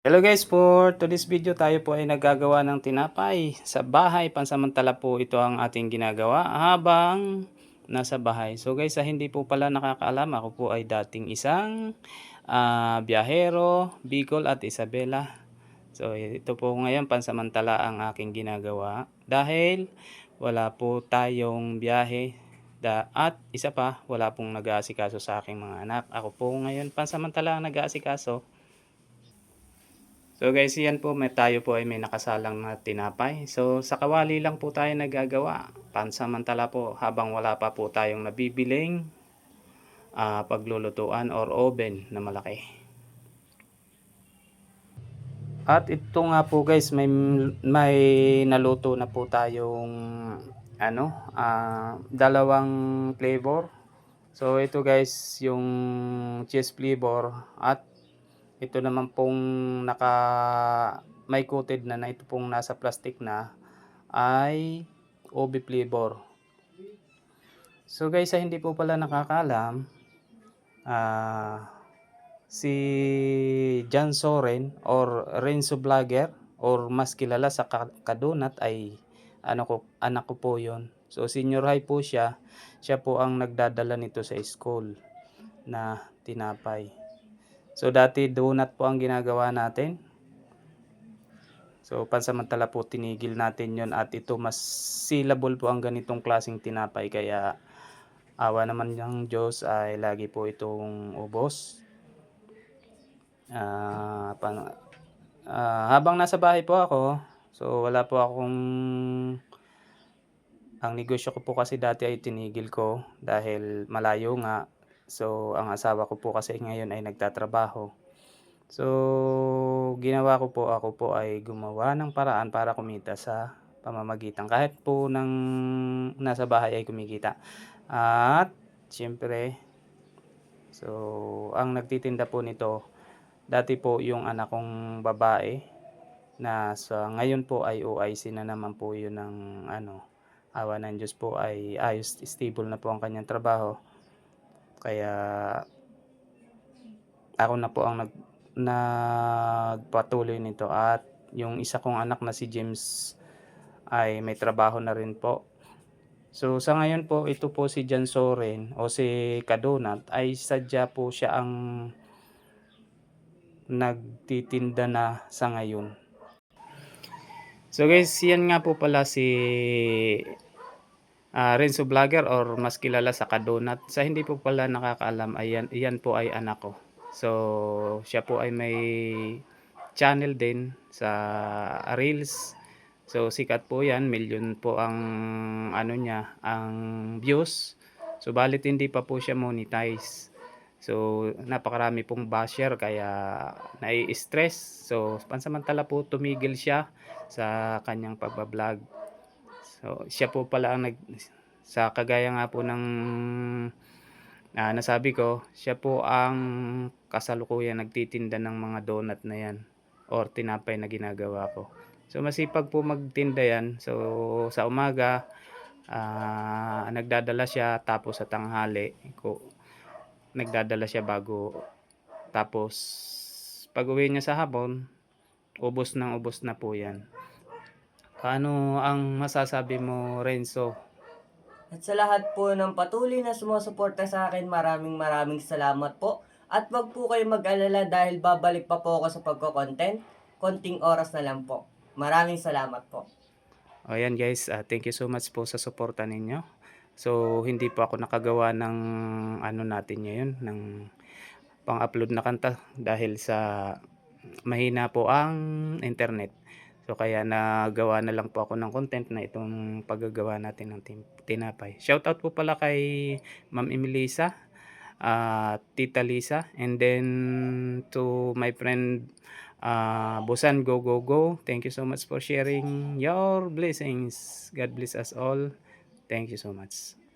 Hello guys, for today's video tayo po ay naggagawa ng tinapay sa bahay. Pansamantala po ito ang ating ginagawa habang nasa bahay. So guys, sa hindi po pala nakakaalam, ako po ay dating isang biyahero, Bicol at Isabela. So ito po ngayon pansamantala ang aking ginagawa dahil wala po tayong biyahe at isa pa, wala pong nag-aasikaso sa aking mga anak. Ako po ngayon pansamantala ang nag-aasikaso. So guys, yan po, tayo po ay may nakasalang na tinapay. So sa kawali lang po tayo nagagawa. Pansamantala po habang wala pa po tayong nabibiling paglulutuan or oven na malaki. At ito nga po guys, may naluto na po tayong dalawang flavor. So ito guys, yung cheese flavor at ito naman pong may coated na ito pong nasa plastic na ay OB flavor. So guys, sa hindi po pala nakakaalam, si John Soren or Renzo Vlogger or mas kilala sa Kadonat ay anak ko po yon. So senior high po siya. Siya po ang nagdadala nito sa school na tinapay. So dati donut po ang ginagawa natin. So pansamantala po tinigil natin yon at ito mas sellable po ang ganitong klaseng tinapay, kaya awa naman ng Diyos ay lagi po itong ubos. Habang nasa bahay po ako, so wala po akong, ang negosyo ko po kasi dati ay tinigil ko dahil malayo nga. So ang asawa ko po kasi ngayon ay nagtatrabaho. So ginawa ko po, ako po ay gumawa ng paraan para kumita sa pamamagitan kahit po ng nasa bahay ay kumikita. At siyempre, so ang nagtitinda po nito dati po yung anak kong babae na sa ngayon po ay OIC na naman po yun ng awa ng Diyos po ay ayos, stable na po ang kanyang trabaho. Kaya ako na po ang nagpatuloy nito at yung isa kong anak na si James ay may trabaho na rin po. So sa ngayon po, ito po si John Soren o si Kadonat ay sadya po siya ang nagtitinda na sa ngayon. So guys, yan nga po pala si Renzo Vlogger or mas kilala sa Kadonat. Sa hindi po pala nakakaalam, yan po ay anak ko. So siya po ay may channel din sa Reels. So sikat po yan, million po ang niya, ang views. So balit hindi pa po siya monetize. So napakarami pong basher kaya nai-stress. So pansamantala po tumigil siya sa kanyang pagbablog. So siya po pala ang sa kagaya nga po ng nasabi ko, siya po ang kasalukuyan nagtitinda ng mga donut na yan or tinapay na ginagawa ko. So masipag po magtinda yan. So sa umaga nagdadala siya, tapos sa tanghali nagdadala siya bago, tapos pag uwi niya sa hapon ubos na po yan. Ano ang masasabi mo, Renzo? At sa lahat po ng patuloy na sumusuporta sa akin, maraming salamat po. At wag po kayo mag-alala dahil babalik pa po ako sa pagko-content. Konting oras na lang po. Maraming salamat po. Ayan guys, thank you so much po sa suporta ninyo. So hindi po ako nakagawa ng natin ngayon, ng pang-upload na kanta dahil sa mahina po ang internet. So kaya nagawa na lang po ako ng content na itong paggagawa natin ng tinapay. Shoutout po pala kay Ma'am Emilisa, Tita Lisa, and then to my friend Busan Go Go Go. Thank you so much for sharing your blessings. God bless us all. Thank you so much.